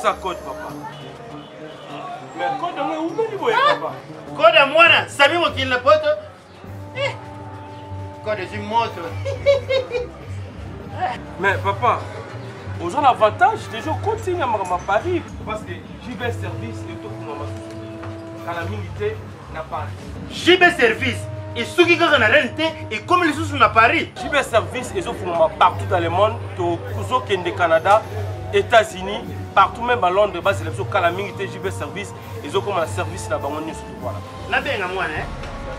ça code, papa. Mais code, où est-ce papa? Code à moi, Samy, mon qui l'a pote. Code est une moto. Mais papa, aux gens l'avantage, déjà continue à Paris. Parce que JB Service et tout pour moi. Quand la militaire n'a pas. JB Service. Et ceux qui ont la rente, et comme les sous à Paris. JB Service, ils ont partout dans le monde. Au Canada, États-Unis, partout même à Londres, c'est quand la militaire JB Service, ils ont comme un service là-bas. Là, bien à moi,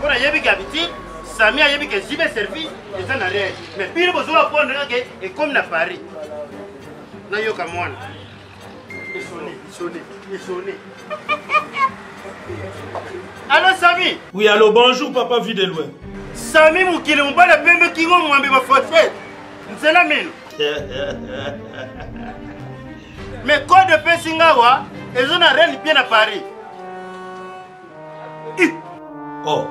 pour la Yabi Gabiti, Samy a Yabi que JB Service, ils ont la rente. Mais puis, ils ont apprendre et comme à Paris. Là, il y a comme moi. Et sonné. Allô Samy? Oui, allô, bonjour papa vu de loin. Samy Moukile, on va la peine qui vont m'en ma fossette. C'est la mine. Mais quoi de Pessingawa, ils ont rien bien à Paris. Oh,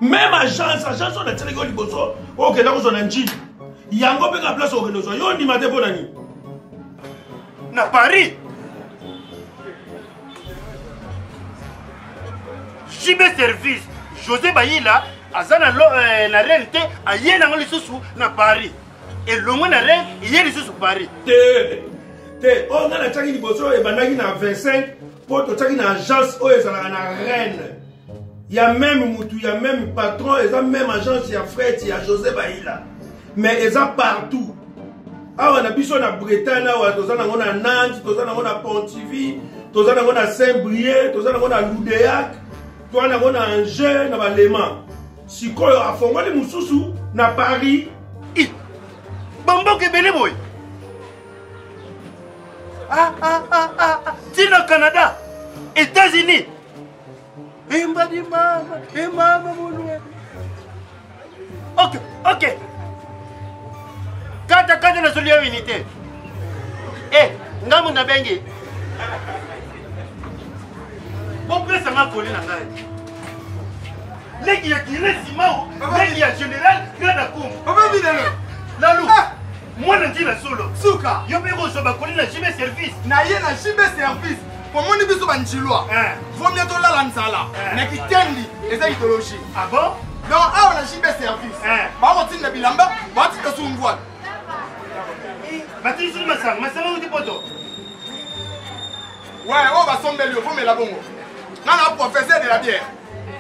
même agence on a tiré le bosso. Ok, là, on a un chip. Il y a encore une place au Renoso. Yo, ni m'a débolani. Na Paris. JB Service, José Baïla, Azana na rente, a yena ngoli susu na Paris. Et le moins na rente, il y a les sous Paris. On a la tchaki bosso et banagi na 25 pour to tchaki na agence o ezala na Rennes. Il y a même Moutou, il y a même patron, il y a même agence, il y a Fred, il y a José Baïla. Mais ils sont partout. Ah, on a biso na Bretagne, on a Nantes, on a Pontivy, on a Saint-Brieuc, on a Loudéac. On a Angers, on a Léman. Si on a fait des Moussoussou, na Paris. Bambo Kebele boy. Tino Canada, États-Unis. Et maman, Ok. Quand la solution unité. Namu na bengi. Pourquoi ça m'a collé la main? Les qui a tiré Simao, les qui a général, Granakoum. Papa Videlo. Lalou. Moi, je dis la solo. Souka. Yo me go soba collé na JB Service. Na ye na JB Service. Pour moi, biso banchilwa. Faut bientôt la lansala. Mais qui tendi, et ça idéologie. Ah bon? Non, on a JB Service. Ba on tine bilamba, ba tine sungwa. Mathieu sur Massang, où tu poto? Ouais, on va sommer le fond, mais la bongo. Nana professeur de la bière.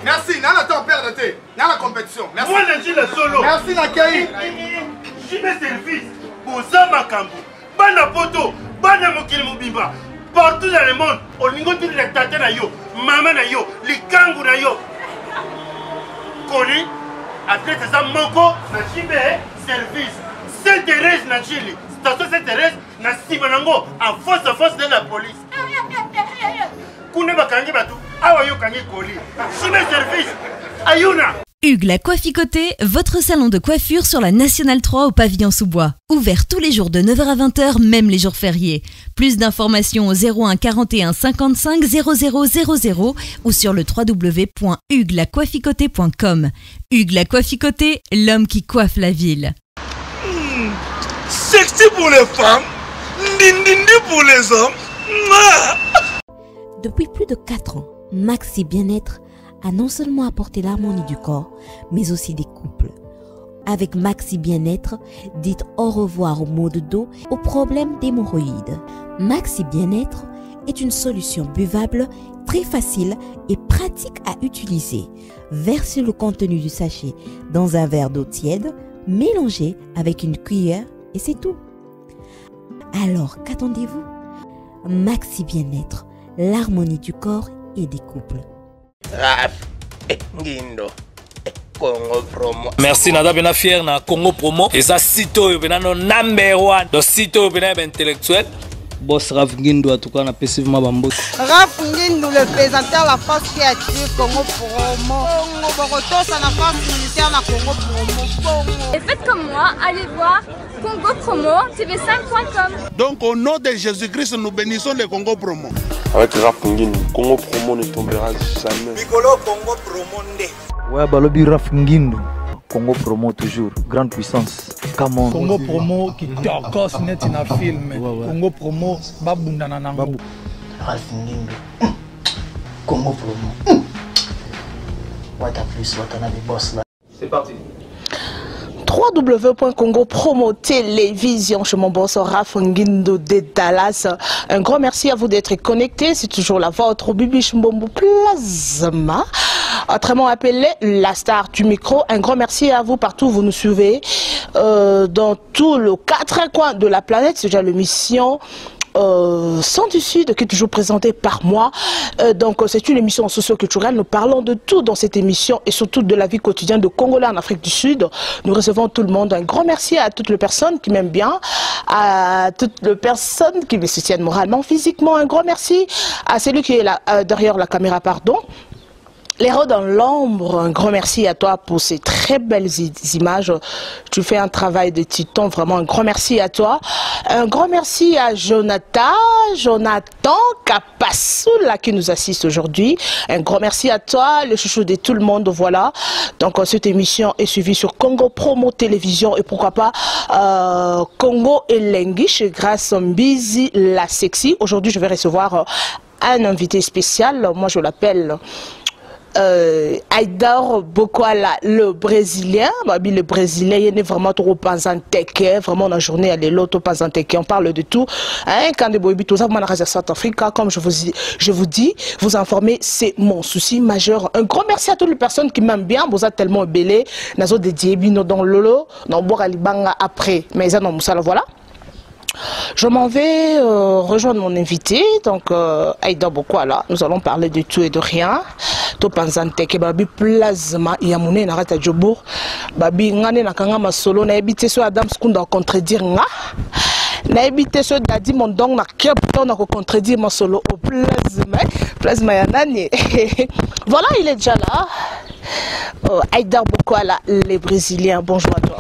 Merci, Nana ton père de thé. Nana compétition. Merci. Moi, je dis le solo. Merci, Nakei. JB Service, Bozama Kambo, Bana Poto, Bana Mokil Mobimba. Partout dans le monde, on y a les tates na yo, maman na yo, les kangou na yo. Connu, après ça, Moko, na JB Service. Sainte-Thérèse na Chili. Station Sainte-Thérèse na Simanango, en force de la police. Koune bakangi batu, awa yo kangi koli. JB Service, Ayuna. Hugues la Coifficoté, votre salon de coiffure sur la Nationale 3 au pavillon sous-bois. Ouvert tous les jours de 9h à 20h, même les jours fériés. Plus d'informations au 01 41 55 00 00 ou sur le www.huguelacoifficoté.com. Hugues la Coifficoté, l'homme qui coiffe la ville. Sexy pour les femmes, dindindi pour les hommes. Depuis plus de 4 ans, Maxi Bien-être a non seulement apporté l'harmonie du corps, mais aussi des couples. Avec Maxi Bien-être, dites au revoir aux maux de dos, aux problèmes d'hémorroïdes. Maxi Bien-être est une solution buvable, très facile et pratique à utiliser. Versez le contenu du sachet dans un verre d'eau tiède, mélangez avec une cuillère et c'est tout. Alors, qu'attendez-vous? Maxi Bien-être, l'harmonie du corps et des couples. Merci Nada bena fier na Congo Promo et ça sito bena no number 1 do sito bena intellectuel boss Raf Ngindo en tout cas na passivement bambo Raf Ngindo le présentateur la force créative Congo Promo Boroto ça na force militaire na Congo Promo. Et faites comme moi, allez voir Congo Promo tv5.com. Donc au nom de Jésus-Christ nous bénissons le Congo Promo. Avec Raf Ngindo, Congo Promo ne tombera jamais. Bigolo Congo Promo nde. Ouais, Balobi Raf Ngindo, Congo Promo toujours, grande puissance. Come Congo Promo qui torcos net in a film. Congo Promo babundana nango. Ralph Ngindo. Congo Promo. What a plus, what a des boss là. C'est parti. www.congo promo télévision chez mon boss Ralph Ngindo de Dallas. Un grand merci à vous d'être connectés. C'est toujours la vôtre Bibi Mbombo Plasma, autrement appelé la star du micro. Un grand merci à vous partout où vous nous suivez dans tout le 4 coins de la planète. C'est déjà l'émission Son du Sud qui est toujours présentée par moi. Donc c'est une émission socio-culturelle. Nous parlons de tout dans cette émission et surtout de la vie quotidienne de Congolais en Afrique du Sud. Nous recevons tout le monde. Un grand merci à toutes les personnes qui m'aiment bien, à toutes les personnes qui me soutiennent moralement, physiquement. Un grand merci à celui qui est là, derrière la caméra, pardon. L'héros dans l'ombre, un grand merci à toi pour ces très belles images. Tu fais un travail de titan, vraiment un grand merci à toi. Un grand merci à Jonathan Kapassoula qui nous assiste aujourd'hui. Un grand merci à toi, le chouchou de tout le monde, voilà. Donc cette émission est suivie sur Congo Promo Télévision et pourquoi pas Congo Elengi chez Grâce Mbizi la Sexy. Aujourd'hui je vais recevoir un invité spécial, moi je l'appelle Aïdar Bokwala, le Brésilien. Le Brésilien, il est vraiment trop panzanteke. Vraiment, la journée, elle est l'autre panzanteke. On parle de tout. Quand comme je vous dis, vous informer, c'est mon souci majeur. Un grand merci à toutes les personnes qui m'aiment bien. Vous êtes tellement belé. Nazo de Diebino dans Lolo, dans Boralibanga après. Mais ça, non, voilà. Je m'en vais rejoindre mon invité, donc Aïda Bokwala. Nous allons parler de tout et de rien. Topanzante ke babi plasma yamune na rata jobour babi ngane na kanga masolo na ebité so Adam Skunda contredire nga na ebité so Dadi Mondong na kepto na contredire masolo au plasma ya nani. Voilà, il est déjà là. Aïda Bokwala, les Brésiliens, bonjour à toi.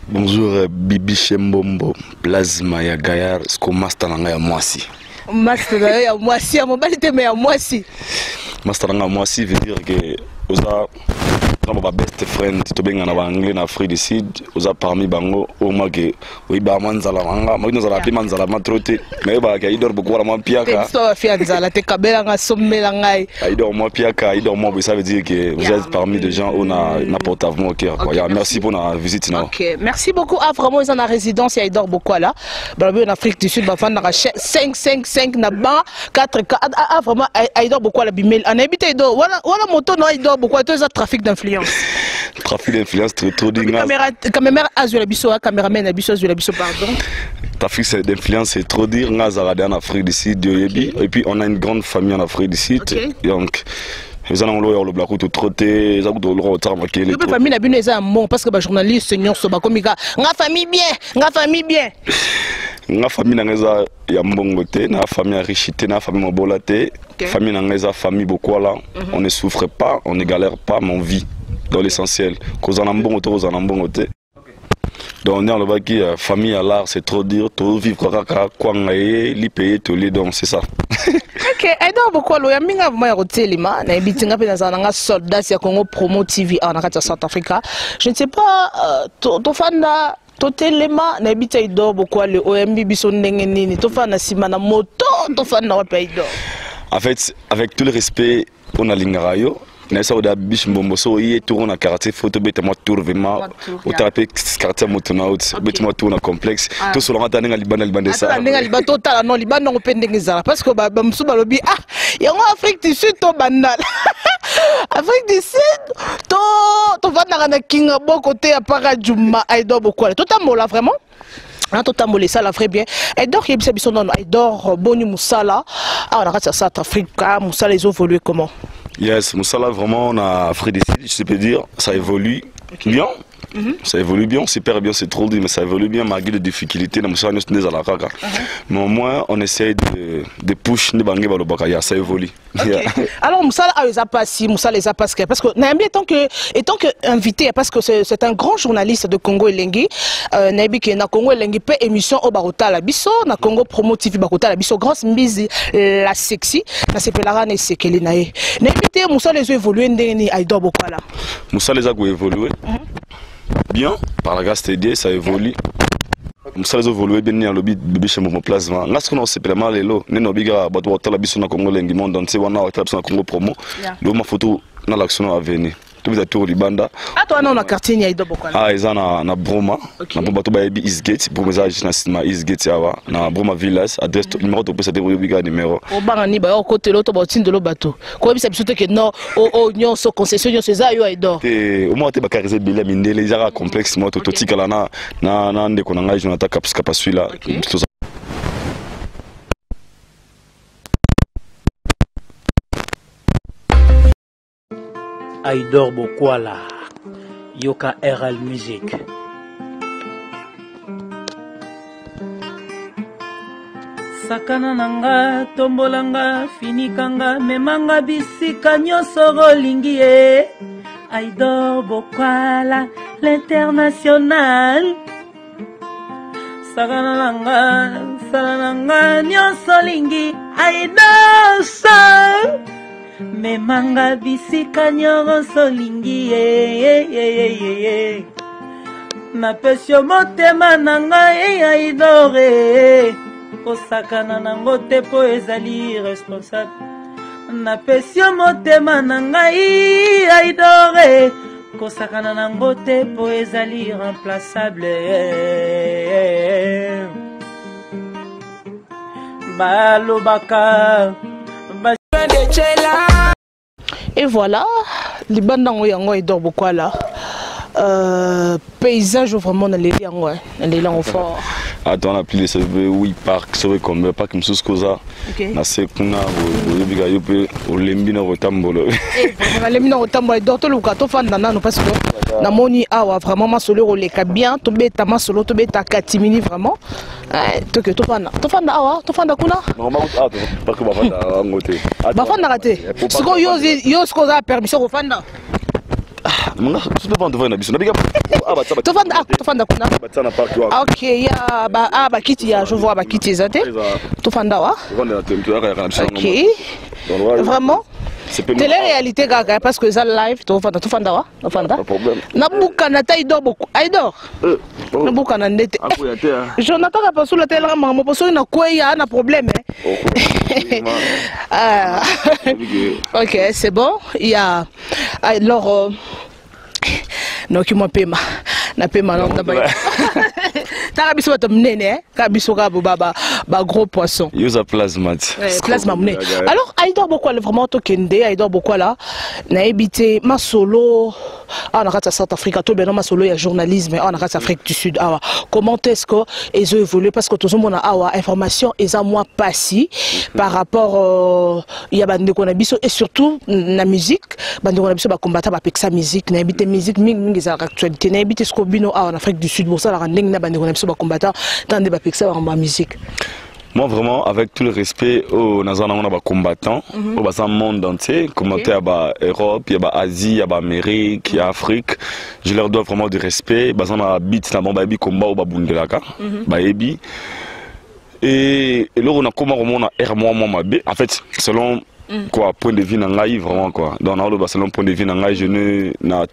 Bonjour Bibi Chembombo, Plasma ya Gayar, sko master nanga ya mwasi. Master ya mwasi, ya mobilité mais ya mwasi. Master nanga mwasi veut dire que oza ma best friend to benga na bangle na Afrique du Sud, oza parmi bango au moins que oui ba manzala manga, moi nous allons manzala matrote, mais ba ka idor beaucoup la piaka. So fianzala te kabela nga sommela ngai. Idor moi piaka, idor moi ça veut dire que vous êtes parmi des gens où on a portable au cœur quoi. Merci pour la visite na. OK, merci beaucoup. Ah vraiment ils sont en résidence à Idor Bokwala. En Afrique du Sud ba fanda 5 na ba 4 ah vraiment Idor Bokwala bimel. On habite Idor. Voilà moto no Idor Bokwala to ça trafic d'influence. Trafic d'influence trop dingue. Caméraman azula biso, caméraman abiso azula biso pardon. Trafic d'influence c'est trop dire ngazarade en Afrique du Sud et puis on a une grande famille en Afrique du Sud. Donc ils ont le black tout trotter, ils ont le retard marqué les famille na bino eza mon parce que ba journaliste seigneur so ba komika nga famille bien. Nga famille nangeza ya mbongo te, na famille richité, na famille mobola te, famille nangeza famille Bokwala, on ne souffre pas, on ne galère pas, mais on vit dans l'essentiel. Cause en ambongo te, cause en ambongo te. Donc on est le baki famille à l'art, c'est trop dur, tout vivre kaka kwa ngaye, li payer tous les dons, c'est ça. OK, Aïda Bokwala ya minga vraiment ya hotelima, na bitinga pe na nga soldat ya Congo Promo TV en South Africa. Je ne sais pas to fanda totelema na ebita Aïda Bokwala OMB biso ndenge nini to fana sima na moto to fana wa Aïda. En fait, avec tout le respect on a lingarayo nessa oda bish mbombo so yi tour na quartier photo beta moi tour vraiment au tapé quartier motona out beta moi tour na complexe to so longa tanga libanda ça ndenge libanda totala non libanda ngo pendenge zala parce que ba msuba lobi ah yango Afrique du Sud to banal Afrique du Sud to vana na kinga boko te ya para juma Aïda Bokwala to tamola vraiment. Totambolé ça la vrai bien. Aïdor qui biso non Aïdor boni musala on a raté ça Africa musala ils ont évolué comment? Yes, Moussala vraiment on a Afrique du Sud, je peux dire, ça évolue bien. Ça évolue bien, super bien, c'est trop dit, mais ça évolue bien malgré les difficultés. Mais au moins, on essaye de push les bangés par le bakaya, ça évolue. Alors, Moussala les a passé, Moussala les a passé, parce que Nabi étant que invité, parce que c'est un grand journaliste de Congo Elengi, Nabi qui est na Congo Elengi, peu émission au Barota la Bisso, na Congo Promo TV Barota la Bisso, grosse mise la sexy, na Sepelara ne sekeli nae. Nabi Moussala les a évolué ndeni Aïda Bokwala. Moussala les a évolué. Bien, par la grâce de Dieu, ça évolue. ça les évoluer bien ni lobby bébé chez mon plasma ngas qu'on sait vraiment les lots ne nobiga bato watala biso na Congo lengi monde entier wana watala biso na Congo promo le ma photo na l'action à venir tout vous tour libanda ah toi non na quartier ni aido bokala ah ils na Broma na Broma to ba Eastgate pour mes agents na cinéma Eastgate yawa na Broma village adresse numéro to pesa de biga numéro o banga ni ba côté l'autre ba tin de lo bateau ko bisa biso te que non o nyonso concession nyonso za yo aido te au moins te ba cariser bile mindele jara complexe moi to tikala na ndeko na ngai Jonathan Kapska pasui-là Aïdor Bokwala, Yoka RL Music. Sakana nanga, tombolanga, finikanga, memanga bisika nyonso rolingi e. Aïdor Bokwala, l'international. Sakana nanga, salananga, nyonso lingi, Aïdor sa. Memanga bisika nyonso lingi napesio motema nanga Aïdor kosakana nango te po ezali responsable napesio motema nanga Aïdor kosakana nango te po ezali remplaçable balobaka et voilà, les bandes d'angoy Aïdor Bokwala. Paysage vraiment dans les langues fort. Attends, on a plus de oui parc, c'est comme parc Msous Koza. Na sekuna au biga yope au lembina rotambolo. Vraiment lembina rotambolo Aïdor to luka to fan nana parce que na moni awa vraiment ma solo roleka bien to beta ma solo to beta 4 minutes vraiment. To que to fan awa to fan kuna. Non ma ah parce que ba fan ngote. Ba fan raté. Siko yo sko za permission ko fan. Muna tu peux vendre na biso na biga to fanda kuna ok ya ba kiti ya je vois ba kiti zate to fanda wa ok vraiment télé-réalité gaga parce que ça live to fanda wa to fanda na buka na Aïdor beaucoup Aïdor na buka na ndete Jonathan Kapasou la télé maman parce na quoi ya na problème ok c'est bon il y a alors non qui m'a payé na paiement non d'abord t'as biso bato mnene ka biso ka ba gros poisson yoza plasma plasma mnene alors Aïdor Bokwala vraiment to kende Aïdor Bokwala na ebité ma solo on a kata South Africa to ben ma solo ya journalisme on a kata Afrique du Sud awa comment est-ce que ils ont évolué parce que tout le monde a awa information et à moi passé par rapport il y a bande ko na biso et surtout na musique bande ko na biso ba combattre ba peksa musique na ebité musique mingi za actualité na ebité ce bino en Afrique du Sud pour ça la rending na bande ko na biso ba combattre dans des ba peksa ba musique. Moi vraiment avec tout le respect aux nazana on a combattants au bassin monde entier commenter à Europe, il y a Asie, il y a Amérique, il y a Afrique, je leur dois vraiment du respect bassin na beat na bon baby combat au babundelaka baebi et là on a comment on a moi en fait selon quoi point de vue nangai vraiment quoi dans le selon point de vue nangai je ne na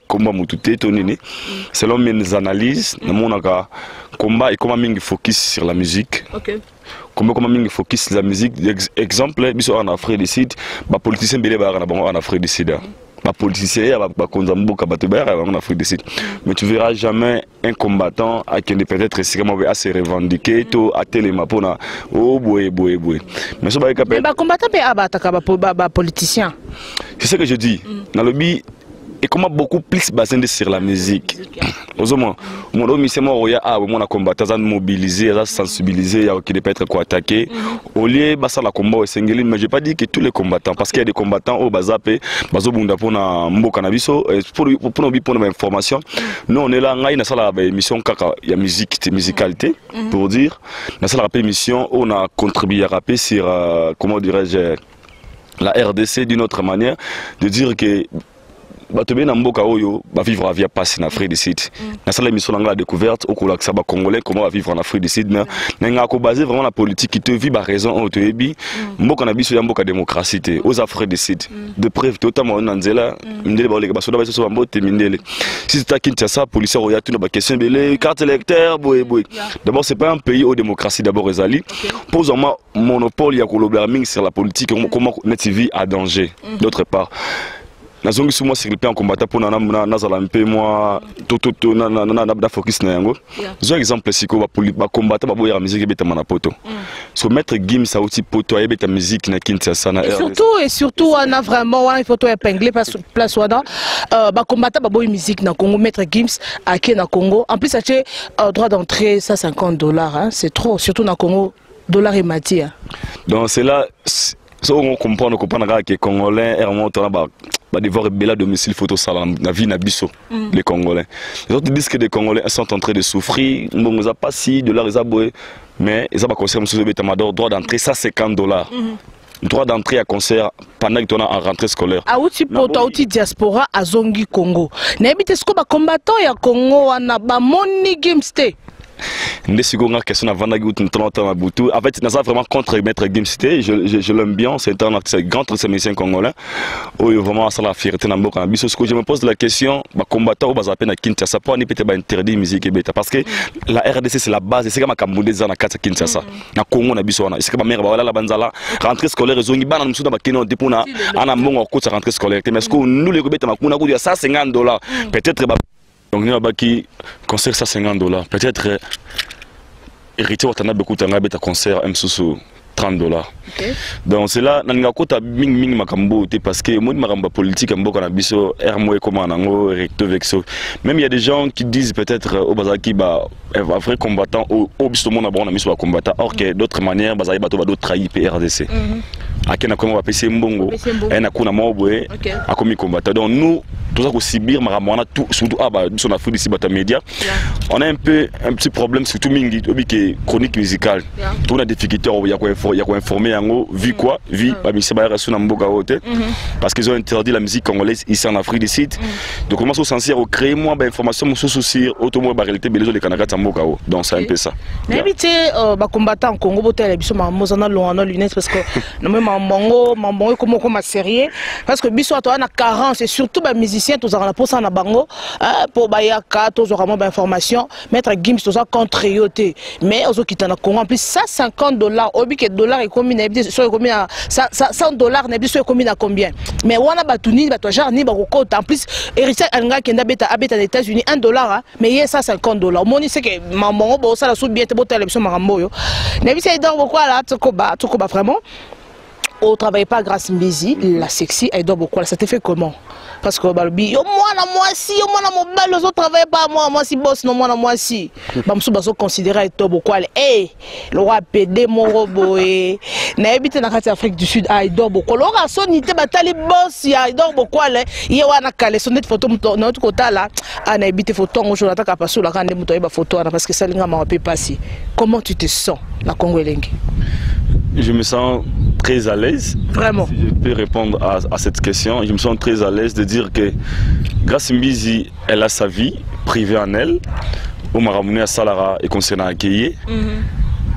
combat mutute tonini selon mes analyses na monaka combat et comment mingi focus sur la musique. OK. Comment mingi focus sur la musique exemple biso en Afrique du Sud ba politicien belé ba en Afrique du Sud. Ba politicien ba konzamboka ba tobera en Afrique du Sud. Mais tu verras jamais un combattant à qui peut-être à se revendiquer to à téléma pona oh boy. Mais ça ba combattant pe abataka ba politicien. C'est ce que je dis. Dans le bi et comment beaucoup plus basé sur la musique. Aux moins, mon homme c'est moi a mon combattant à mobiliser, à sensibiliser, à qui peut être quoi attaquer. Au lieu basa la combat au single, mais je pas dit que tous les combattants parce qu'il y a des combattants au bazapé, bazo bunda pour na mboka na biso pour nos informations. Nous on est là ngai na sala ba émission kaka il y a musique, musicalité pour dire. Na sala ba émission on a contribué à rapper sur comment dirais-je la RDC d'une autre manière de dire que bato be na mboka oyo ba vivre la vie passer en Afrique du Sud. Na sala émission la découverte au cours ça ba congolais comment va vivre en Afrique du Sud na nga ko baser vraiment la politique qui te vit ba raison au te bi mboka na biso ya mboka démocratie te aux Afrique du Sud. De preuve totalement na nzela ndele ba le ba soda ba so ba mbote mindele. Si c'est à Kinshasa policier oya tout na ba question belé carte électeur boy. D'abord c'est pas un pays aux démocratie d'abord ezali. Pose moi monopole ya kolobela mingi sur la politique comment notre vie à danger. D'autre part nazongi sous moi c'est le en combattant pour nazala mpe moi toto na focus na yango zo exemple siko ba combattant ba boya musique beta mana poto so mettre Gims ça aussi poto ya beta musique na Kinshasa na et surtout on a vraiment une photo épinglée place wada ba combattant ba boya musique na Congo mettre Gims à na Congo en plus ça fait droit d'entrée ça $50 hein, c'est trop surtout na Congo dollar et matière donc c'est là on comprend que les Congolais va devoir bela domicile photo ça la vie na biso les Congolais. Les autres disent que les Congolais sont en train de souffrir, bon ils a pas si $, ils a boé mais ils a pas concert monsieur Betamador droit d'entrée ça $50. Droit d'entrée à concert pendant que tu es en rentrée scolaire. Aouti poto aouti diaspora à Zongi Congo. N'habite ce que ba combattant ya Congo ana ba moni Gimste. Ndesigonga question avant d'aller au 30 ans à Boutou. En fait, c'est vraiment contre Maître Gimste. Je l'aime bien. C'est un grand musicien congolais. Oh, vraiment, ça la fierté dans le monde. Je me pose la question, bah combattant au bas à peine à Kinshasa, pourquoi n'est peut-être interdit musique et bêta? Parce que la RDC c'est la base. C'est comme à Kamboudé dans la carte Kinshasa. Na Congo na biso na. C'est comme ma mère voilà la banzala. Rentrée scolaire zongi bana nous sommes bakino dépona. Ana mbongo ko sa rentrée scolaire. Mais est-ce que nous les bêta makuna ko dia ça $50. Peut-être donc nous avons qui concert ça $50. Peut-être héritier watana beaucoup tanga beta concert msusu $30. Okay. Donc c'est là nanga kota ming makambo parce que moi makambo politique mboka na biso ermo comment nango recto vexo. Même il y a des gens qui disent peut-être au bazaki ba vrai combattant au biso mon abon na biso combattant or que d'autres manières bazaki bato ba trahi PRDC. Akena comment va passer mbongo et na kuna mobwe akomi combattant. Donc nous tout ça ko sibir makamona tout surtout sur Afrique ici bata média. On a un petit problème surtout mingi que chronique musicale. Tout on a difficulté il y a quoi informer yango vu quoi vu ba miseba reçu na mboka wote parce qu'ils ont interdit la musique congolaise ici en Afrique du Sud. Donc comment sont censés créer moi ba information sur souci auto ba réalité belezo le Canada mboka wo. Donc c'est un peu ça. N'habité ba combattant Congo botel biso ma mozana loana lunettes parce que no même mambo comme sérieux parce que biso to na carence et surtout ba musicien tous en pour ça na bango pour ba ya ka tous vraiment ba information mettre Gims tout ça contre yoté mais ozo kitana Congo en plus ça $50 obi que dollar et combien n'habite sur combien $100 n'habite sur combien à combien mais wana batuni bato genre ni baroko en plus héritier anga kenda beta abeta aux États-Unis $1 mais il y a ça $50 moni c'est que maman bo ça la sous bien te boter l'émission marambo yo n'habite c'est donc quoi là tokoba vraiment au travail pas grâce Mbezi la sexy elle dort beaucoup ça te fait comment parce que balbi yo moi si yo moi mon bal les autres travaillent pas moi si boss non moi si bamsou baso considérer et dort beaucoup le roi PD mon robot et na habite na kati Afrique du Sud il dort beaucoup le roi sonité batali boss il dort beaucoup il wana kale sonnet photo na autre côté là na habite photo on joue attaque pas sur la quand muto ba photo parce que ça linga ma peut passer comment tu te sens la Congo elengi? Je me sens très à l'aise. Vraiment. Si je peux répondre à cette question. Je me sens très à l'aise de dire que Grace Mbizi, elle a sa vie privée en elle. Au Maramouni à Salara et concernant Akeye.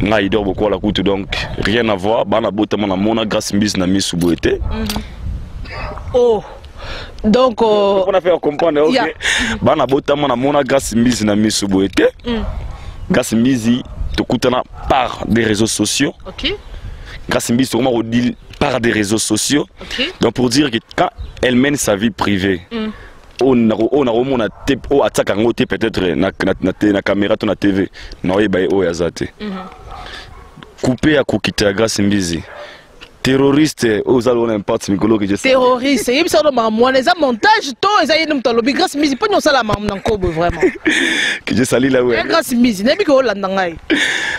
Là, il dort beaucoup à la route, donc rien à voir. Bana botamon na mona Grace Mbizi na mis sous boité. Oh. Donc on a fait comprendre OK. Bana botamon na mona Grace Mbizi na mis sous boité. Grace Mbizi Tokutana par des réseaux sociaux. OK. Grâce à Mbizi on dit par des réseaux sociaux. OK. Donc pour dire que quand elle mène sa vie privée, on a attaque peut-être na caméra ton TV. Na oyeba o yazate. Coupé à kokita Grâce à Mbizi. Terroriste aux allo n'importe mikolo que je sais. Terroriste, il ça dans moi les montage to ezali nous talobi Grâce Mbizi pas ça la mam nankobo vraiment. Que je salue là ouais. Grâce Mbizi nebi ko landa ngai.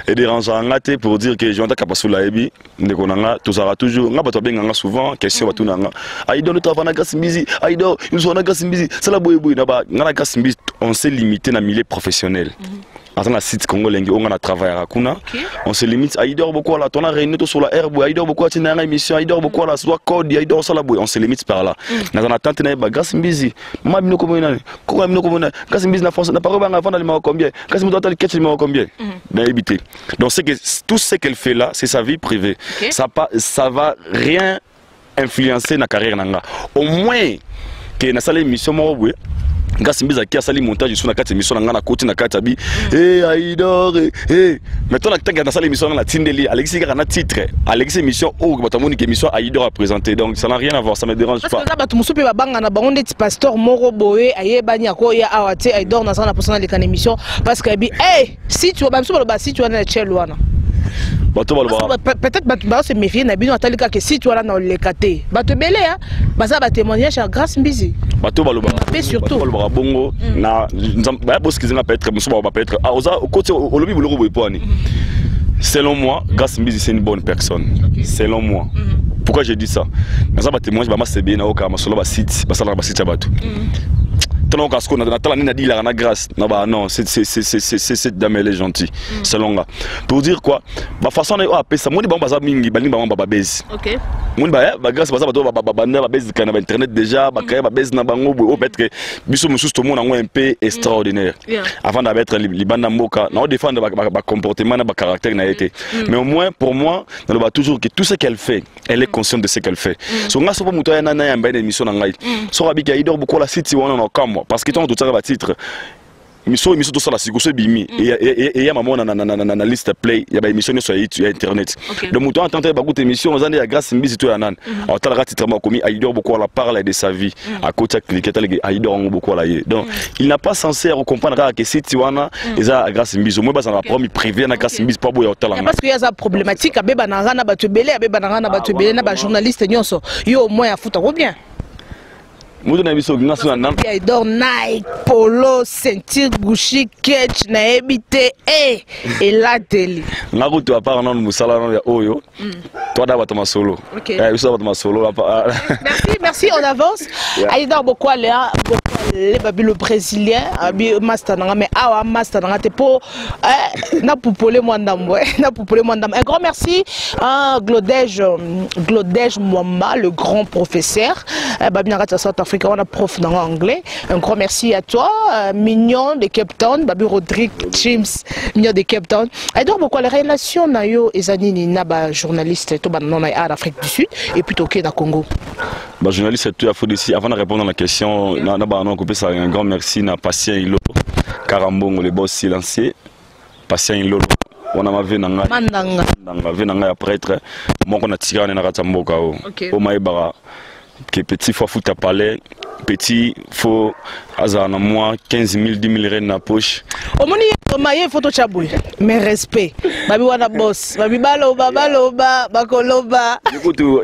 Et dérangeant ngate pour dire que je ndaka pasula ebi ndeko nanga tozara toujours nga bato benganga souvent question batu nanga aido notre avant Grâce Mbizi aido nous on Grâce Mbizi ça la boye boye na ba ngana Grâce Mbizi on s'est limité na milieu professionnel. Attends, la site congolais, on a travaillé à Kuna. On se limite à Idor beaucoup là. On a réuni sur la herbe, Idor beaucoup à Tina émission, Idor beaucoup là, soit code, Idor sur la bouille. On se limite par là. Dans un attente, on a grâce busy. Maman nous communal, comment nous communal. Grâce busy na France, n'a pas revenir avant d'aller combien. Grâce nous doit aller catch numéro combien. N'a évité. Donc c'est que tout ce qu'elle fait là, c'est sa vie privée. Ça va rien influencer na carrière nanga. Au moins que na salle émission moi oui. Grâce à qui a sali montage sur la carte émission na côté na carte bi Aïdor maintenant la tanga na salle émission na Tindeli Alexis na titre Alexis émission au batamoni que émission Aïdor a présenté donc ça n'a rien à voir, ça me dérange pas parce que ba tumusu pe babanga na bango ndeti pasteur moro boye ayebani yako ya awate Aïdor na sana posana les émission parce que bi si tu vas si tu as na chelwana peut-être que se méfier na bino atalika que si tu as na lekate bato belé hein baza ba témoignage à grâce mbizi bato baloba surtout baloba bongo na ba boss qui zinga peut être muso ba peut être oza côté au lobby boloko boypoani. Selon moi grâce mbizi c'est une bonne personne selon moi. Pourquoi j'ai dit ça? Naza ba témoignage ba c'est bien na oka masolo ba site ba sala ba site bato. Non, c'est dame elle est gentille. Selon moi. Pour dire quoi? Ma façon de appeler ça, moi, je mingi, ok. Moi, grâce à ça, je internet déjà, peut-être que tout le monde un peu extraordinaire. Avant d'être les bandes moka, on défend le comportement, le caractère n'a été. Mais au moins, pour moi, on va toujours que tout ce qu'elle fait, elle est consciente de ce qu'elle fait. Si on a ce moment où on a une émission, on a dit beaucoup la city, on a comme parce que tu as tout ça à titre. Mission tout ça la c'est bimi et ya maman na liste play ya ba émission sur internet. Le mouton entendre beaucoup d'émissions aux années grâce mbizi to ya nan. On t'a la titre commis Aïdor beaucoup la parle de sa vie à côté cliquer Aïdor beaucoup la yé. Donc il n'a pas censé comprendre que si tu wana eza grâce mbizi moi ba ça la promis privé na grâce mbizi pas boya hôtel. Parce que y a ça problématique à beba na rana ba te belé beba na rana ba te belé na ba journaliste nyonso yo au moins à foutre bien. Aïdor Nike, Polo, ceinture, Gucci, Ketch, Naebite, et la télé. La route à part non musala non ya oyo. Toi d'abord ton solo. OK. Merci, on avance. Aïdor beaucoup là, le brésilien, abi master nga mais awa master nga te po na poupole moi ndambo, na poupole moi ndambo. Un grand merci à Glodège Mwamba, le grand professeur. Babi na South Africa. On a prof dans l'anglais. Un grand merci à toi, Mignon de Cape Town, Babi Rodrigue James, Mignon de Cape Town. Et donc, pourquoi les relations nayo ezanini naba journaliste to banana à l'Afrique du Sud et plutôt au Congo. Bah journaliste tout à fait ici. Avant de répondre à la question, on couper ça un grand merci na Patient Ilo, Karambongo le boss silencieux, Patient Ilo. On a ma vie nanga ya prêtre, moi on a tiré na Ratamboka au Maïbara. Que petit faut foutre à palais, petit faut à moi 15 000, 10 000 rennes dans la poche. Au moni maye photo chaboui, mais respect. Babi wana boss, babi baloba bakoloba.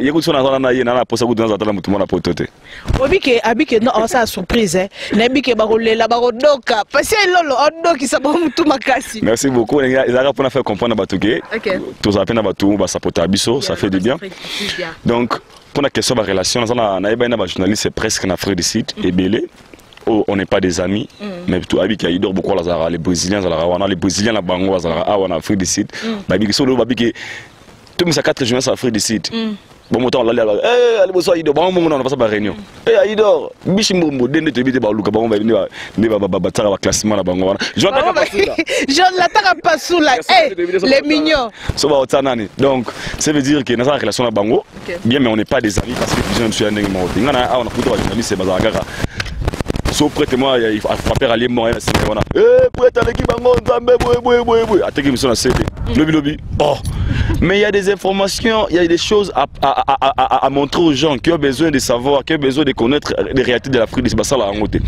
Yécoute son azana na yena na posa ku dans atala mutu mona potote. Abike non ça surprise hein. Na bike bakolela bakodoka. Parce que lolo odoki sa ba mutu makasi. Merci beaucoup. Ils ont pour faire comprendre batuke. OK. Tous appena batu ba sapota biso, ça fait du bien. Donc pour la question de la relation, on a journaliste c'est presque un frère de site et belé. On n'est pas des amis, mais tout avec Aïdor beaucoup les Brésiliens, les Brésiliens la bango, on a frère de site. Babi solo babi que tout mes 4 journées ça frère de site. Bon montant là allez bonsoir Aïdor, bon moment on passe par réunion. Aïdor, bichimbo dende te bité ba luka ba on va venir ba tara ba classement la bango. Jean Lataka Passoula, les mignons. So ba otanani. Donc ça veut dire que dans la relation la bango, bien mais on n'est pas des amis parce que je ne suis un ndenge mort. Ngana on a photo journaliste c'est bazanga. So prête-moi il faut faire aller mort c'est voilà. Prête avec bango nzambe boy. Ateki mission na CD. Lobby. Oh. Mais il y a des informations, il y a des choses à montrer aux gens qui ont besoin de savoir, qui ont besoin de connaître les réalités de l'Afrique. C'est ça la rencontre.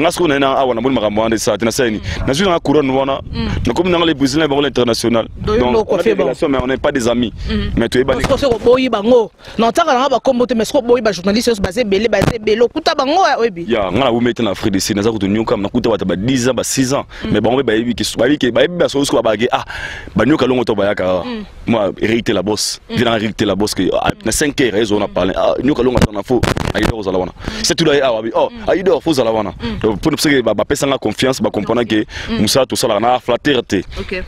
Parce qu'on est à on a de ça. Nous sommes en couronne, nous comme dans les Brésiliens à l'international. Donc mais on n'est pas des amis. Mais tu es pas. Parce que c'est boy bango. Non, ça on va comme mais c'est boy journaliste basé belé kuta bango oui. Ya, on a vous mettre en Afrique d'ici, nous avons tenu comme kuta ba 10 ans, 6 ans. Mais bon ba yebi que ba yebi ba so ko ba ah ba nyoka longo to ba yaka. Moi hérité la bosse vient hérité la bosse que na 5 heures ils ont parlé nous que l'on a na faux aïdor aux alawana c'est tout là aïdor faux alawana pour nous que ba pesa nga confiance ba comprendre que Moussa tout ça là na flatterté OK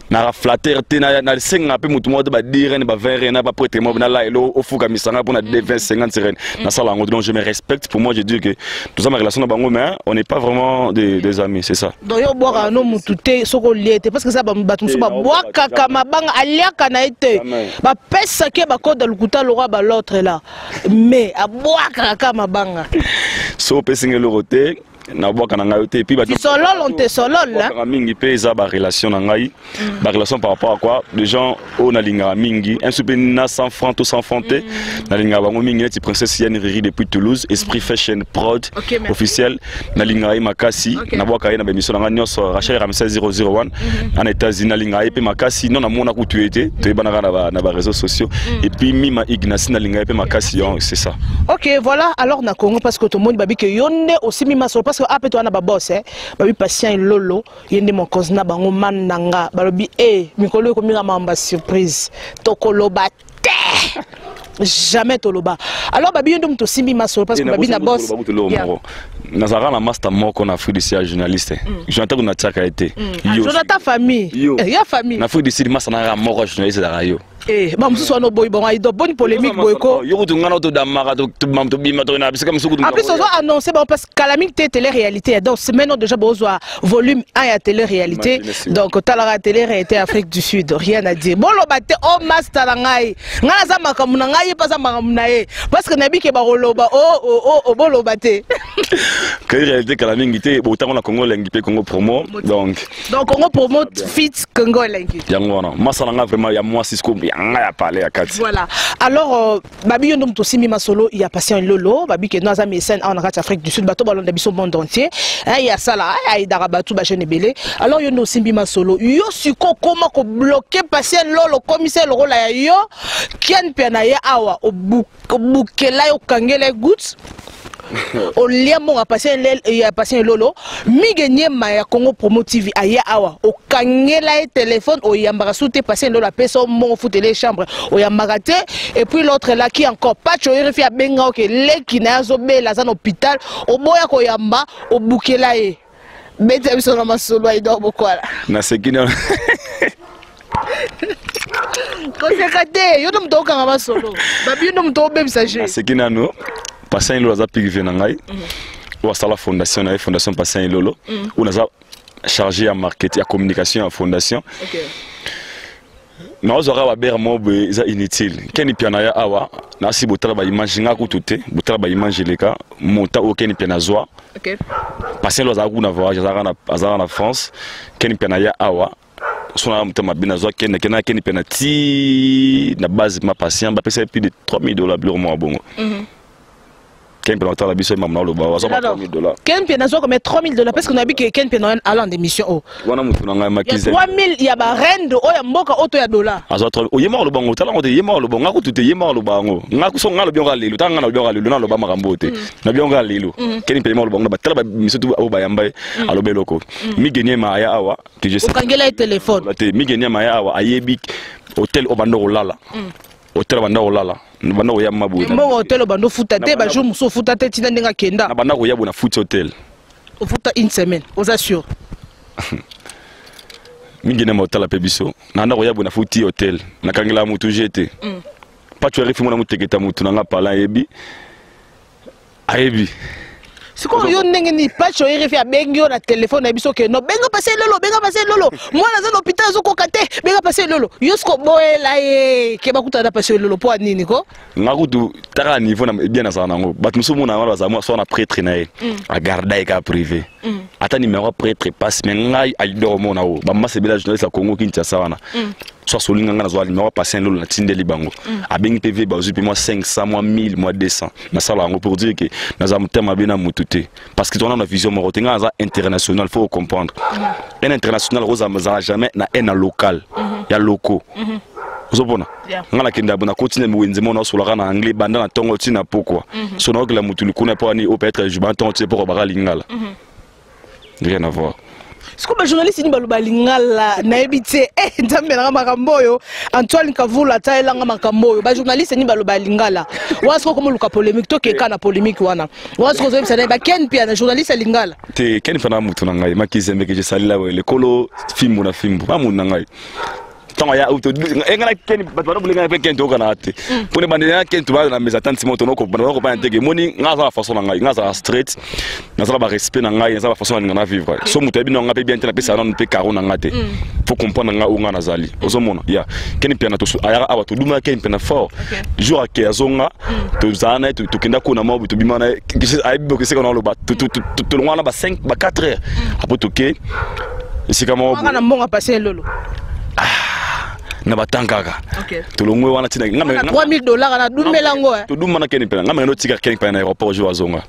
na flatterté na senga pe mutu modo ba dire ne ba verre na ba prêtre mo na la elo au fuka misanga pour na 20 50 seren na sala ngo donc je me respecte pour moi je dis que tout ça ma relation na bango mais on n'est pas vraiment des amis c'est ça donc yo boire no mutu te soko liete parce que ça ba musu ba boire kaka mabanga aliaka na ete ba pesa ke ba koda lukuta lo ba l'autre là mais a boire kaka mabanga so pesinga lo roté na boka na ngai te puis ba solol on te solol là mingi pe za ba relation na ngai ba relation par rapport à quoi les gens on a linga mingi un super na 100 francs tout sans fonte na linga bango mingi ti princesse Yann Riri depuis Toulouse esprit fashion prod officiel na linga ai makasi na boka ai na émission na nyoso Rachel Ramsey 001 en États-Unis na linga ai pe makasi non na mona ku tuete te bana na ba réseaux sociaux et puis Mima Ignace na linga ai pe makasi c'est ça. OK voilà alors na Congo parce que tout le monde babi que yonde aussi Mima so parce que après toi na ba boss babi patient lolo yende mon cause na bango mananga balobi mikolo ko minga mamba surprise tokoloba jamais toloba alors babi yendo mto simbi masolo parce que babi na boss nazara na master moko na Afrique du Sud journaliste Jonathan na tchaka été Jonathan famille ya famille na Afrique du Sud masa na moko journaliste da radio ba musu so no boy bon ay do bonne polémique boyko yo to ngana to damara to mam to bima to na bisika musuku en plus on doit annoncer bon parce que calamité télé réalité donc c'est maintenant déjà besoin volume 1 à télé réalité donc talara télé réalité Afrique du Sud rien à dire bon lobate o master ngai ngana za makamu na ngai pas za makamu na ye parce que nabi ke ba roloba bon lobate que réalité calamité bo ta na Congo lengi pe Congo promo donc Congo promo fit Congo lengi yango wana masala nga vraiment ya moi Cisco ya parler à Kati voilà alors babi yondom to simi masolo il y a patient lolo babi ke noza mécène en Afrique du Sud bato balonda biso monde entier il y a ça là il darabatu ba jeune belé alors yondo simbi masolo yo siko koma ko bloquer patient lolo commissaire le rôle ya yo kian pena ya awa o bukela yo kangele goods au lien mon a passé lolo migenye ma Congo Promo TV aya awa o kangela téléphone o yambara souté passé lolo peso mon fout les chambres o yambara te et puis l'autre là qui encore pas choyer fi benga que les qui na zo be la zan hôpital o boya ko yamba o bukela e bete biso na masolo ay do bokwala na sekina konsekate yo dum to kanga masolo babi dum to be message na sekina no Passin Lolo a privé nangai ou à la fondation na fondation Passin Lolo ou naza chargé à marketing à communication à fondation na ozora ba ber mo be za inutile keni piana ya awa na si botala ba image nga ku tuté botala ba image leka monta o keni piana zoa OK Passin Lolo za ku na voyage azara na France keni piana ya awa sona mutama bina zoa keni piana ti na base ma patient ba pesa plus de $3000 bleu mo bongo Ken Pena la biso mamna lo ba wazo $3000. Ken Pena zo comme $3000 parce qu'on a dit que Ken Pena allant d'émission oh. Wana mutu nga makize. 3000 ya ba rende o ya mboka oto ya dollar. Azo 3 o yema lo bango tala ngote yema lo bango ngakutute yema lo bango ngakuso ngalo bionga lelo tanga na bionga lelo na lo ba makambo te. Na bionga lelo. Ken Pena lo bango ba tala ba misutu o ba yamba alo beloko. Mi genye ma ya awa que je sais. Okangela téléphone. Mi genye ma ya awa ayebi hotel obando olala. Hotel banda olala. Banda ko yamma bu. Mo hotel bando futa te ba jour muso futa te tina ndenga kenda. Na banda ko yabu na foot hotel. O futa une semaine, aux assure. Mingi na hotel a pebiso. Na nda ko yabu na foot hotel. Na kangela mutu jete. Pas tu arrives mo na muteketa mutu na nga pala yebi. Ayebi. Siko yo ndenge ni pacho irifi abengi yo na telefone na biso ke no benga passer lolo mwana za l'hôpital zo kokate benga passer lolo yo sko boela ye ke bakuta na passer lolo po nini ko ngakutu taka niveau na bien na sana ngo bat musu mona ngalo za mo so na prêtre na ye a garda e ka privé ata numéro prêtre passe mais ngai ali do mona o ba massa bila journaliste Congo Kinshasa wana soit solinga ngana zo ali numéro passer lolo na tindeli bango a bengi PV ba zupi moi 500 moi 1000 moi 200 na sala ngo pour dire que na za mutema bina mututé parce que on a une vision morotenga za international faut comprendre un international rosa mazara jamais na un local ya locaux Zobona ngala kenda bona continue mwenze mona sola na anglais banda na tongo tina pourquoi sono que la mutulu kuna po ani au peut être jubanton pour ba lingala Rien à voir. Ce que les journalistes ni baloba lingala na ebité nzambela makamboyo Antoine Kavula taelanga makamboyo ba journaliste ni baloba lingala wasko comme luka polémique to ke kana polémique wana wasko zo bisana ba ken pia na journaliste lingala te ken fana mutu na ngai makizembe ke je salila le kolo fimbo na fimbo ba mun na ngai tant ya auto engala ken batwana bulinga pe ken to kana ate pone bandena ken to ba na mes attentes moto no ko ba ko ba ntege moni ngaza façon na ngai ngaza straight ngaza ba respect na ngai ngaza ba façon na vivre so mutu bino ngape bien tena pesa na pe caro na ngate faut comprendre nga unga na zali ozomona ya ken pia na to ayara awa to duma ken pia na fort jour a ke azonga to zana to kenda ko na mo to bimana ay bibo ke se ko na lo ba to loin ba 5 ba 4 heures après to ke ici comment on a mbonga passer lolo na batangaka tolongwe wana tina ngame $3000 na dumelango to dumana keni pena ngame no tika keni pena na aéroport jo azonga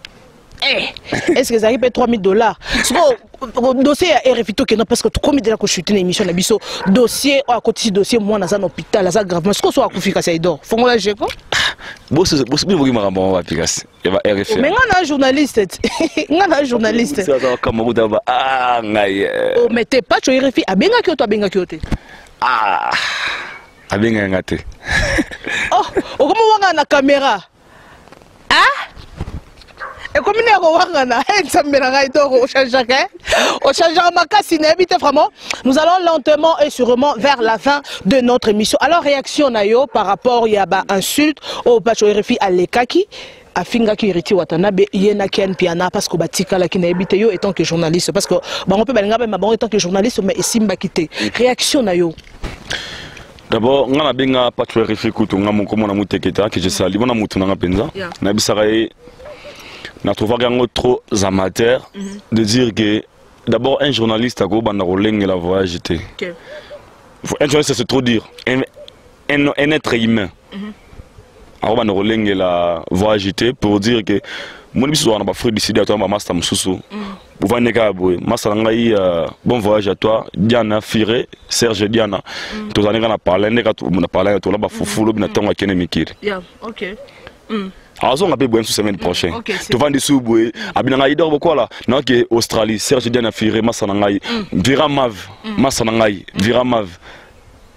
est-ce que ça arrive $3000 so dossier ya RFI to kena parce que tu comme déjà ko chuter une émission na biso dossier à côté dossier moi na za hôpital za gravement ce que so akufika ça idor fongola jeko boss bivoki makambo wa pikasi eva RFI mais ngana journaliste ça va comme muda ba ngai oh mais t'es pas sur RFI abenga ki to te abenga ngate oh okomo wanga na caméra et comme il est wanga nzambela ngai to o change makasi na ebite vraiment nous allons lentement et sûrement vers la fin de notre émission. Alors réaction na yo par rapport ya ba insulte au pacho RFI alekaki afinga ki iriti watanabe yena ken piana parce que batika la kina ebite yo étant que journaliste parce que on peut balinga ba bon étant que journaliste mais esimba kité réaction na yo. D'abord ngana benga pacho RFI kutu ngamo komona muteketa que je sali bona mutu na penza na bisaraye na trouvé trop amateur de dire que d'abord un journaliste a go banaroleng la voyage était un journaliste c'est trop dire un être humain a go banaroleng la voyage était pour dire que mon biso on a pas frère décider à toi ma master mususu pour venir ka boy master ngai bon voyage à toi Diana Firé Serge Diana tous années on a parlé on a parlé to la ba fufulo bina tonga kene mikiri OK alors on a pu boire une semaine prochaine tu vas dessus boire abinanga idor boko la na ke Australie Serge Diana Firé masanangai Viramav masanangai Viramav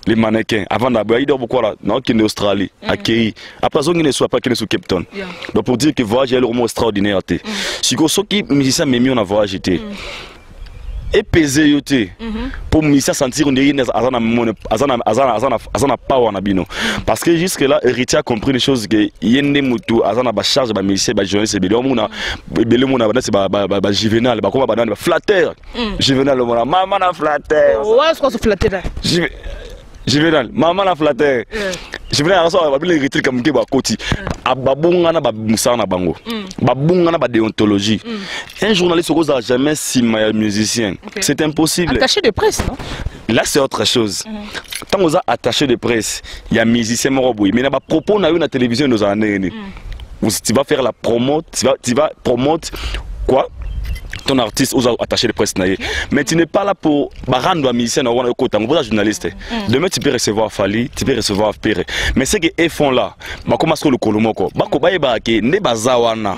les mannequins avant d'abord idor boko la na ke Australie accueilli après ça on ne soit pas que sous Cape Town donc pour dire que voyage est le moment extraordinaire té si ko soki musicien memi on a voyagé té et peser yoté pour me sentir on dirait azana power na bino parce que jusque là héritier a compris les choses que yende mutu azana ba charge ba ministère ba journaliste belé mona bana c'est ba juvénal ba ko ba ba flatteur juvénal mona maman na flatteur ouais ce qu'on se flatteur juvénal maman na flatteur juvénal aso ba bile héritier comme ke ba koti ababunga na ba musana bango babunga na ba déontologie un journaliste n'ose jamais si musicien c'est impossible attaché de presse non là c'est autre chose tant on a attaché de presse il y a musicien moroboui mais na ba propos na yo na télévision nos années tu vas faire la promote tu vas promote quoi ton artiste aux attachés de presse mais tu n'es pas là pour rendre un musicien ou un journaliste. Demain tu peux recevoir Fali, tu peux recevoir Péré. Mais ce qu'ils font là, comment est-ce que le Kolomoko ne bazawana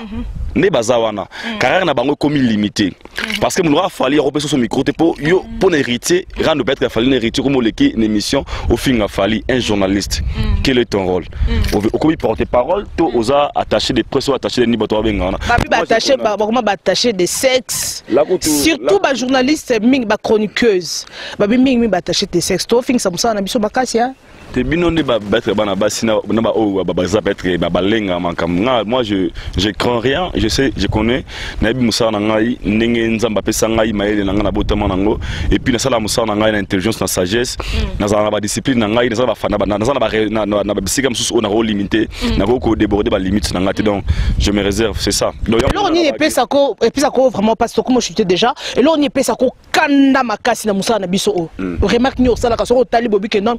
ne bazawana carrière na bango comme limité parce que mon aura fallu repasser son micro pour hériter rendre peut-être fallu hériter comme l'équipe une émission au fin a fallu un journaliste. Quel est ton rôle au comme porter parole toi osa attaché de presse ou attaché de nibato bengana attaché comment attaché de sexe surtout ba journaliste ming ba chroniqueuse ba ming attaché de sexe toi fin ça na biso bakasia te binonde ba battre bana basina na ba o ba za battre ba balenga mankam moi je crains rien je sais je connais na bi musa na ngai ndenge nzamba pesa ngai maele na ngana botama nango et puis na sala musa na ngai na intelligence na sagesse na za ba discipline na ngai na za ba fana ba na za na ba bisika mususu na ko limiter na ko déborder ba limite na ngate donc je me réserve c'est ça donc on y pesa ko vraiment parce que comme je suis déjà et là on y pesa ko kanda makasi na musa na biso remarque ni osala ka so tali bobi que non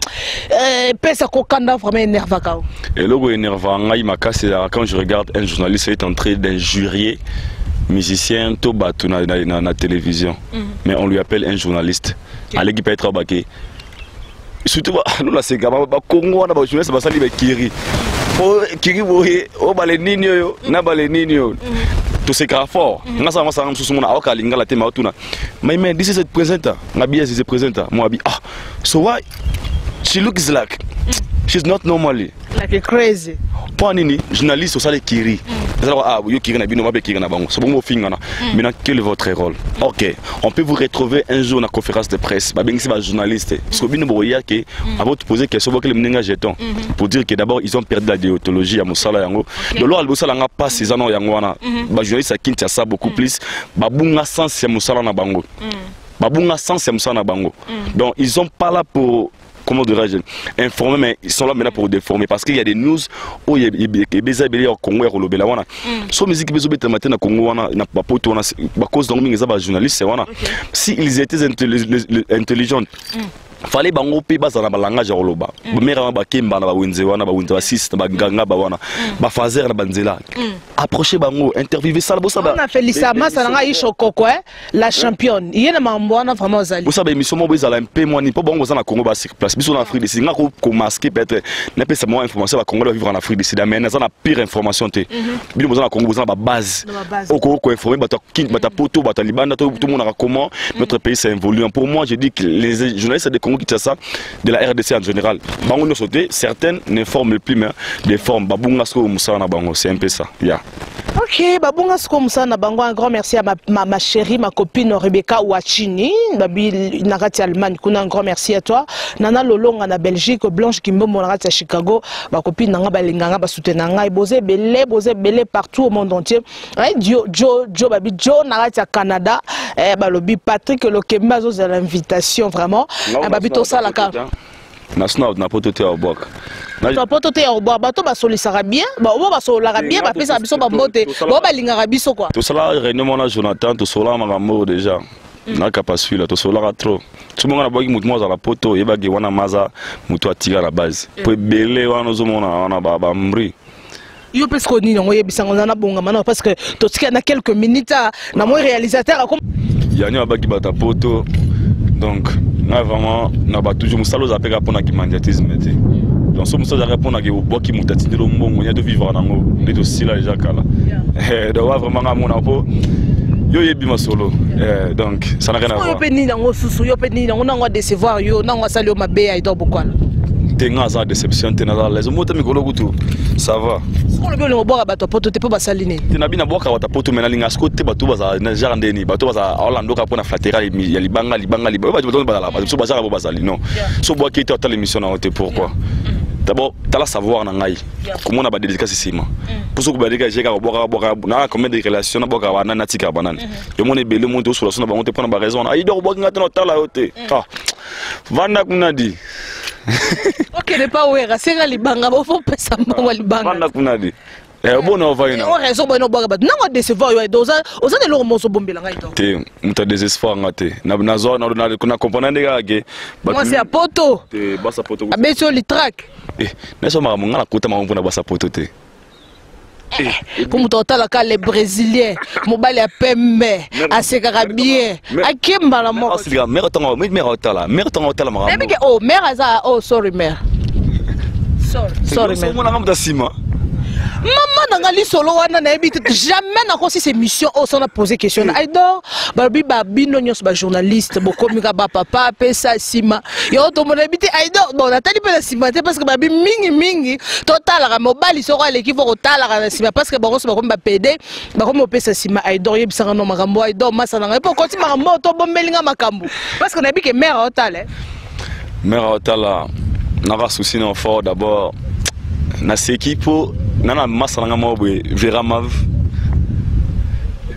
pesa ko kanda vraiment énerva ka et logo énerva ngai makasi quand je regarde un journaliste est en train d'injurier musicien to batu na télévision mais on lui appelle un journaliste allez qui peut être abaké surtout nous là c'est gaba ba Congo na ba journaliste ba sali ba kiri o kiri boye o bale nini yo na bale nini yo to se kara fort ngasa ngasa ngam mona awaka lingala te mautuna my man this is a presenter ngabi is a presenter mo abi so why she looks like she's not normally like crazy point nini journaliste osale kiri yo kiri na bino mabe kiri na bango so bongo fingana maintenant quel est votre rôle? OK, on peut vous retrouver un jour na conférence de presse ba bengisi ba journaliste parce que bino boya ke avant de poser question que le mninga jeton pour dire que d'abord ils ont perdu la déontologie à musala yango de loi albosala nga pas ces ans yango wana ba journaliste kinti ça beaucoup plus ba bunga sens ya musala na bango ba bunga sens ya musala na bango donc ils ont pas là pour comment dirais-je informer, mais ils sont là maintenant pour déformer parce qu'il y a des news où il y a des béliers au Congo et au Lobela wana so musique bezo beta matin na Congo wana na papoto wana ba cause donc mingi za ba journalistes wana si ils étaient intelligents fallait bango pe bazana ba langage ya loba mera ba kemba na ba wenze wana ba wenze ba siste ba nganga ba wana ba fazer na banzela approcher bango interviewer ça bossa ba on a fait l'isama ça nga ishokoko la championne yena mambo wana vraiment zali bossa ba émission mo bezala un peu moins ni pas bango za na Congo ba sur place biso na Afrique du Sud nga ko masquer peut-être na pe ça mo information ba Congo va vivre en Afrique du Sud mais na za na pire information te bino boza na Congo boza na ba base ko informer ba ta kin ba ta poto ba ta libanda tout le monde a comment notre pays s'est évolué pour moi je dis que les journalistes de Congo qui tient ça de la RDC en général bango no sauté certaines ne forment plus mais des formes babunga sko musana bango c'est un peu ça OK, babunga sko musana bango un grand merci à ma chérie ma copine Rebecca Wachini babi nakati Allemagne kuna un grand merci à toi Nana Lolonga na Belgique Blanche Kimbombo nakati Chicago ba copine nanga balinganga ba soutenir ngai bozé belé partout au monde entier Joe babi Joe nakati Canada balobi Patrick Lokemba zo za l'invitation vraiment babi to sala ka national na potote au bok na potote au bok bato ba solisaka bien ba solara bien ba pesa biso ba mbote ba balingaka biso quoi to sala réunion na Jonathan to sola makambo déjà na capacité là to solara trop tout le monde a boki mutu mo za la poto yeba ke wana maza mutu atira la base po belé wana zo mona wana ba mri yo parce que ni ngo yebisanga na bonga mana parce que to tika na quelques minutes na moi réalisateur comme yani abaki bata poto donc na vraiment na ba toujours musalo za peka pona ki mandiatisme te donc so musalo za répondre ke boki mutatindelo mbongo nya de vivre nango de to sila déjà kala de wa vraiment ngamona po yo yebi masolo donc ça n'a rien à voir yo peni nango susu yo peni nango nango décevoir yo nango sali o mabe ay do bokwala tenga za déception te na les moto mikolo kutu ça va ko le belo boka bato poto te po basaline tina bina boka wata poto mena linga skote bato baza na jardini bato baza Orlando ka pona flatera ya libanga bato baza la bato baza bo bazali non so boka ite ta l'émission na hote pourquoi d'abord tu as savoir na ngai comment on a ba dédicace sima pour ce que ba dédicace ka boka na combien de relations na boka wana na tika banane yo mone bele monto sur la sona ba monte pona ba raison ay do boka ngata na tala hote vanda kunadi OK ne pas ouera c'est libanga bo faut pesa mbango libanga vanda kunadi bon on va on raison bon boka ba nango décevoir yo doza oza de lo moso bombela ngai to te muta désespoir ngate na zo na comprendre ngake moi c'est à poto te basa poto abeso li track na so mara ngana kuta mambo na basa poto te pour mutotala ka les brésiliens mobali ya pembe asekaka bien akemba la moko mère tonga mère tonga mara mais que oh mère aza oh sorry mère sorry mère mona ngam sima maman nangali solo wana na ebite jamais na kosi ces missions au son a posé question aidor babi babino nyos ba journaliste bokomika ba papa pesa sima yo to mona ebite aidor bon natali pe la sima te parce que babi mingi total la mobile soko aleki fo tala na sima parce que bango so bakomi ba PD bakomi pesa sima aidor yebisanga no makambo aidor masa na ngai po koti makambo to bombelinga makambo parce que na ebike mère otale mère otala na souci non fort d'abord na équipe nana masanga mobwe Veramav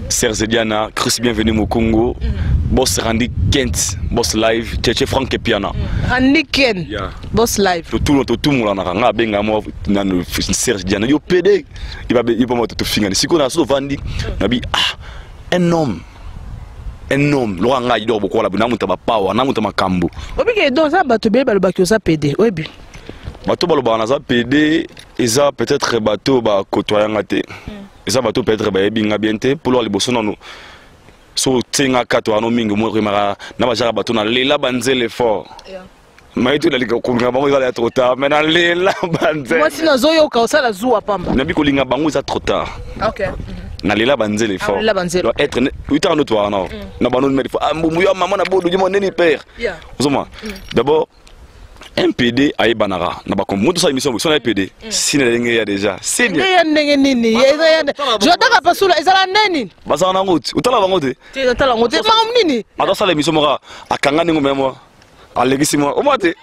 Serge Diana Chris bienvenue au Congo boss Randy Kent boss live Cheche Frank Piana Randy Kent boss live tout le monde na benga mo na Serge Diana yo PD il va mo to finga siko na so vandi nabi un homme lo nga ido boko la bina muta ba power na muta makambo obike do za bato be balobaki oza PD obi bato baloba na za PD eza peut-être bato ba kotoyanga te eza bato peut-être ba ebinga bien te pour le bosso non so tinga kato ano mingi mo remara na ba jara bato na lela banzele fort mais tout la ko nga bango za trop tard mais na lela banzele moi sino zoyo ka osala zuwa pamba na biko linga bango za trop tard OK nalela banzele fort être uta no toi non na banon mais faut muyo maman na bodu di mon neni père ozoma d'abord un PD a banara na ba comme mutu sa émission so na PD sine ndenge ya déjà c'est bien ndenge nini jotaka pasula ezala neni basa na ngoti utala bangote te utala ngote ma nini ado sala émission mora akanga ningo memo allegisi moi omate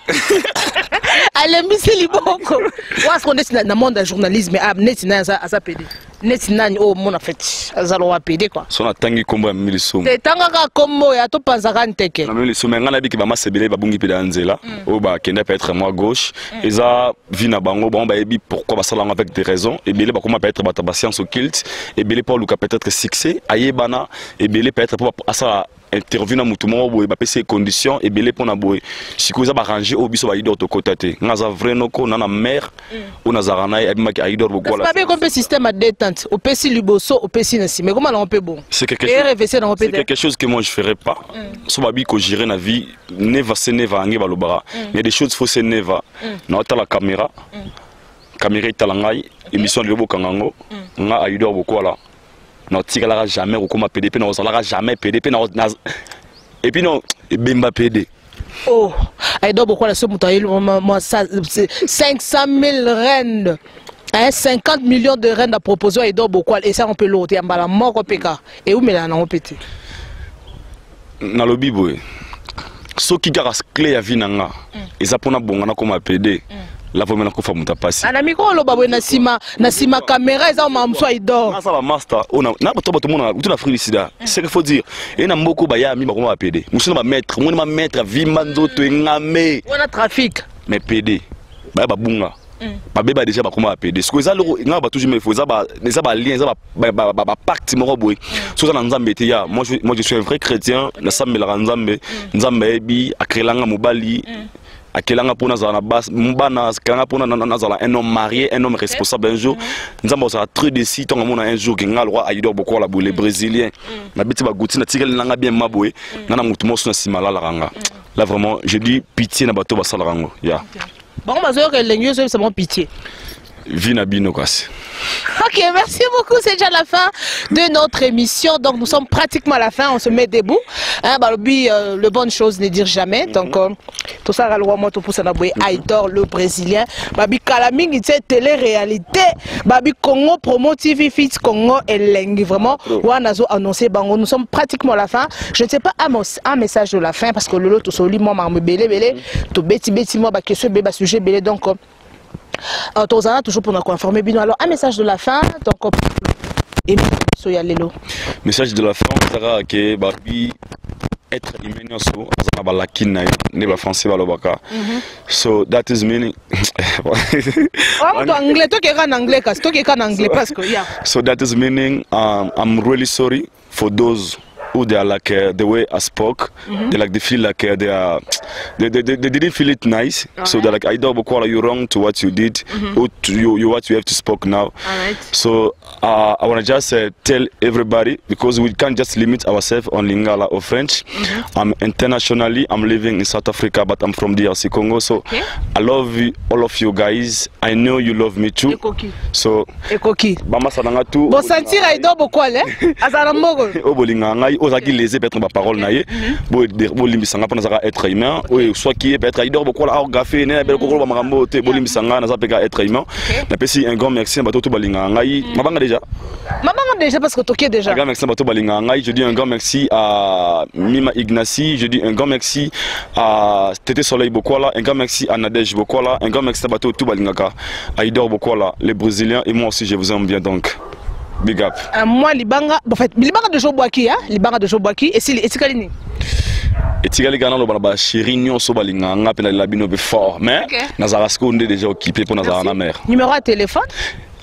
alembisi liboko was qu'on est dans le monde du journalisme a netina asa PD netina o mona fait azalo wa PD quoi so na tangi kombo ya miliso te tanga ka kombo ya to panzaka nteke na miliso menga na biki ba masebele ba bungi peda nzela o ba kenda peut être moi gauche eza vina bango ba ebi pourquoi ba sala avec des raisons et belé ba comment peut être ba science occulte et belé pour Luka peut être succès ayebana et belé peut être pour asa intervenir mutu mo boye ba pese conditions et belé pour na boye sikoza ba ranger au biso ba idor to kotate ngaza vreno ko na mère ou na zarana et bimaki idor boko la pas bien comme système à détente au pesi liboso au pesi na si mais comment on peut bon c'est quelque chose que moi je ferais pas so babi ko gérer na vie neva se neva ngi balobara il y a des choses faut se neva na ota la caméra italangai émission de bokangango nga idor boko la na tikala jamais okoma PDP na ozala jamais PDP na et puis non bemba PD oh aido beaucoup la somme taille moi ça 500 000 rennes 50 millions de rennes à proposer aido beaucoup et ça on peut l'ôter en bala mort au PK et où mais là on pété na lobby boy so ki garas clé ya vinanga et ça pona bongana comme PD la voix maintenant qu'on fait monter passer. Un ami qu'on l'a na sima caméra ils ont mamso idor. Na ça va master. On a pas tout le monde tout na free ici là. C'est qu'il faut dire. Et na mboko ba ya mi ba comment PD. Monsieur ma maître, moi ma maître vimanzo to ngame. On a trafic. Mais PD. Ba bunga. Ba beba déjà ba comment PD. Ce que ça le nga ba toujours mais faut ça ba lien ça ba pacte mo boy. So ça na nzambe te ya. Moi je suis un vrai chrétien. Na sambela nzambe. Nzambe bi akrelanga mobali. Akelanga pona za na bas mbana kanga pona na za un homme marié un homme responsable un jour nzamba ça très décis tant mona un jour que nga loi aido boko la boule brésilien na biti ba gouti na tikela nanga bien maboué na mutu mosu na simala la ranga là vraiment je dis pitié na bato ba sala rango ya bon mazo que l'engyo c'est vraiment pitié Vina bino kasi. Ok, merci beaucoup. C'est déjà la fin de notre émission. Donc nous sommes pratiquement à la fin. On se met debout. Hein, le bonne chose ne dire jamais. Donc tout ça, moi tout pour ça Aïdor le Brésilien. Babi Kalaming, c'est télé-réalité. Babi Congo Promo TV Fit Congo et Lengi. Vraiment, Wanazo annoncé Bango. Nous sommes pratiquement à la fin. Je ne sais pas un message de la fin parce que le lot tout soli moi me belé tout beti moi question béba sujet belé donc. Tozana toujours pour nous informer bien. Alors un message de la fin donc message de la fin sera que babi être humain so azana balakina ne ba français balobaka so that is meaning anglais toi qui est en anglais parce que yeah. So that is meaning I'm really sorry for those who they are like the way I spoke, they feel like they didn't feel it nice. So they're like, I don't call you wrong to what you did, or to you what you have to speak now. So I want to just tell everybody, because we can't just limit ourselves on Lingala or French. I'm internationally, I'm living in South Africa, but I'm from DRC Congo. So I love you, all of you guys. I know you love me too. So Bama Sananga too. Bon sentir I don't beaucoup Ozaki les peut-être ma parole naie bo limisanga pona zaka être humain ou soit qui peut être idor beaucoup la gafé né bel kokolo ba marambo te bo limisanga na zapeka être humain na pesi un grand merci à bato balinga ngai mabanga déjà parce que toqué déjà un grand merci à bato balinga ngai je dis un grand merci à Mima Ignacy je dis un grand merci à Tété Soleil Bokola un grand merci à Nadège Bokola un grand merci à bato balingaka à idor Bokola les Brésiliens et moi aussi je vous aime bien donc big up. Moi, Libanga, en fait, Libanga de Jobwaki, hein, Libanga de Jobwaki, et c'est Kalini. Et Tigali Gana, le Barba, Chirignon, Sobalinga, on appelle la Bino fort, mais Nazarasco, on est déjà occupé pour Nazarana mère. Numéro de téléphone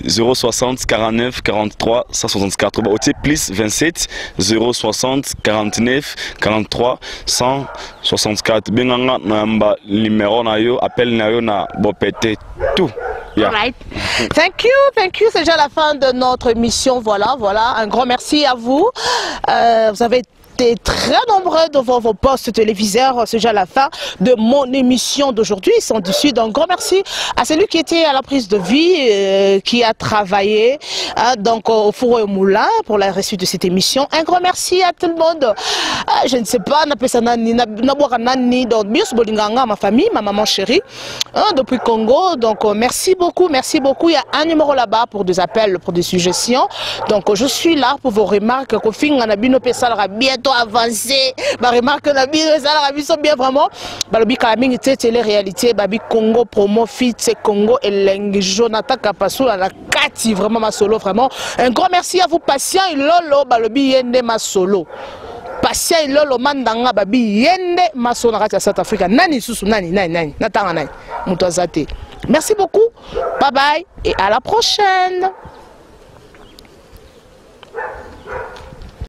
060 49 43 164 plus 27 060 49 43 164 benganga namba numéro na yo appel na yo na bopete tout. Yeah. Right. Thank you. C'est déjà la fin de notre émission. Voilà. Un grand merci à vous. Vous avez été très nombreux devant vos postes téléviseurs. C'est déjà la fin de mon émission d'aujourd'hui. Sans dessus, donc grand merci à celui qui était à la prise de vie, qui a travaillé donc au four et au moulin pour la réussite de cette émission. Un grand merci à tout le monde. Je ne sais pas, donc ma famille, ma maman chérie, depuis Congo. Donc merci beaucoup, merci beaucoup. Il y a un numéro là-bas pour des appels, pour des suggestions. Donc je suis là pour vos remarques. Bientôt avancé. Ma remarque sont bien vraiment. Balobi Kalaming télé-réalité, Babi Congo promo fit Congo et Leng Jonathan Kapasso à la Kati, vraiment ma solo, vraiment. Un grand merci à vous, patient et lolo, Balobi Yende ma solo. Patient et lolo mandanga Babi Yende ma solo à South Africa. Nani susu nani natanga nani. Mutazate. Merci beaucoup. Bye bye et à la prochaine.